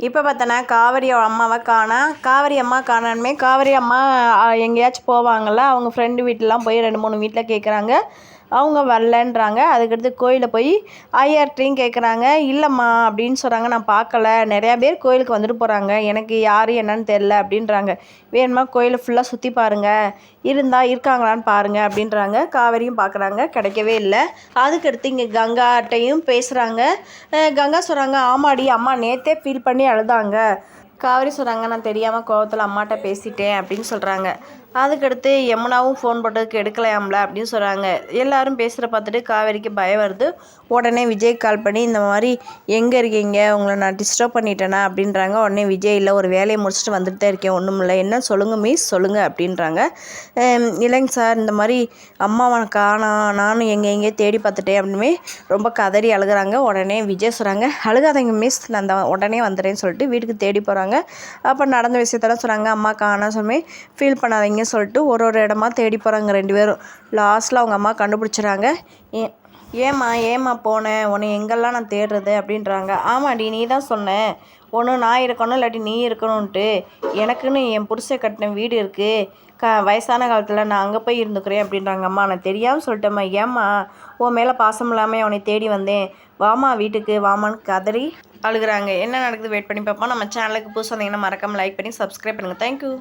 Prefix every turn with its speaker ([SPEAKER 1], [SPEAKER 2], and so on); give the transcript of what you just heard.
[SPEAKER 1] இப்போ பார்த்தோன்னா காவேரி அம்மாவை காணோம். காவேரி அம்மா காணோமே. காவேரி அம்மா எங்கேயாச்சும் போவாங்கள்ல, அவங்க ஃப்ரெண்டு வீட்டிலலாம் போய் 2, 3 வீட்டில் கேட்குறாங்க. அவங்க வரலன்றாங்க. அதுக்கடுத்து கோயிலில் போய் ஐயர்கிட்டையும் கேட்குறாங்க. இல்லைம்மா அப்படின்னு சொல்கிறாங்க. நான் பார்க்கல. நிறையா பேர் கோயிலுக்கு வந்துட்டு போகிறாங்க. எனக்கு யார் என்னன்னு தெரில அப்படின்றாங்க. வேணுமா கோயிலை ஃபுல்லாக சுற்றி பாருங்கள், இருக்காங்களான்னு பாருங்கள் அப்படின்றாங்க. காவேரியும் பார்க்குறாங்க, கிடைக்கவே இல்லை. அதுக்கடுத்து இங்கே கங்காட்டையும் பேசுகிறாங்க. கங்கா சொல்கிறாங்க, ஆமாடி அம்மா நேற்றே ஃபீல் பண்ணி அழுதாங்க. காவேரி சொல்கிறாங்க, நான் தெரியாமல் கோவத்தில் அம்மாட்ட பேசிட்டேன் அப்படின்னு சொல்கிறாங்க. அதுக்கடுத்து யமுனாவும் ஃபோன் போட்டதுக்கு எடுக்கலையாம்ல அப்படின்னு சொல்கிறாங்க. எல்லாரும் பேசுகிற பார்த்துட்டு காவேரிக்கு பயம் வருது. உடனே விஜய் கால் பண்ணி இந்த மாதிரி எங்கே இருக்கீங்க, உங்களை நான் டிஸ்டர்ப் பண்ணிட்டேனா அப்படின்றாங்க. உடனே விஜய் இல்லை, ஒரு வேலையை முடிச்சுட்டு வந்துட்டு தான் இருக்கேன், ஒன்றும் இல்லை, என்ன சொல்லுங்கள் மிஸ் சொல்லுங்கள் அப்படின்றாங்க. இல்லைங்க சார், இந்த மாதிரி அம்மாவை காணோம், நானும் எங்கேயே தேடி பார்த்துட்டேன் அப்படின்னு ரொம்ப கதறி அழுகிறாங்க. உடனே விஜய் சொல்கிறாங்க, அழுகாதீங்க மிஸ், நான் உடனே வந்துடுறேன்னு சொல்லிட்டு வீட்டுக்கு தேடி போகிறாங்க. அப்போ நடந்த விஷயத்தெல்லாம் சொல்கிறாங்க. அம்மா காணோம் சொல்லி ஃபீல் பண்ணாதீங்க சொல்லிட்டு ஒரு இடமா தேடி போகிறாங்க 2 பேரும். லாஸ்ட்டில் அவங்க அம்மா கண்டுபிடிச்சிட்றாங்க. ஏம்மா போனேன், உன்னை எங்கெல்லாம் நான் தேடுறது அப்படின்றாங்க. ஆமாடி, நீ தான் சொன்னேன், ஒன்று நான் இருக்கணும் இல்லாட்டி நீ இருக்கணும்ன்ட்டு. எனக்குன்னு என் புருஷன் கட்டின வீடு இருக்குது, வயசான காலத்தில் நான் அங்கே போய் இருந்துக்கிறேன் அப்படின்றாங்க. அம்மா நான் தெரியாமல் சொல்லிட்டேம்மா, ஏம்மா உன் மேலே பாசம் இல்லாமல் அவனை தேடி வந்தேன், வாமா வீட்டுக்கு வாமான்னு கதறி அழுகிறாங்க. என்ன நடக்குது வெயிட் பண்ணி பார்ப்போம். நம்ம சேனலுக்கு புதுசு வந்தீங்கன்னா மறக்காமல் லைக் பண்ணி சப்ஸ்கிரைப் பண்ணுங்கள். தேங்க்யூ.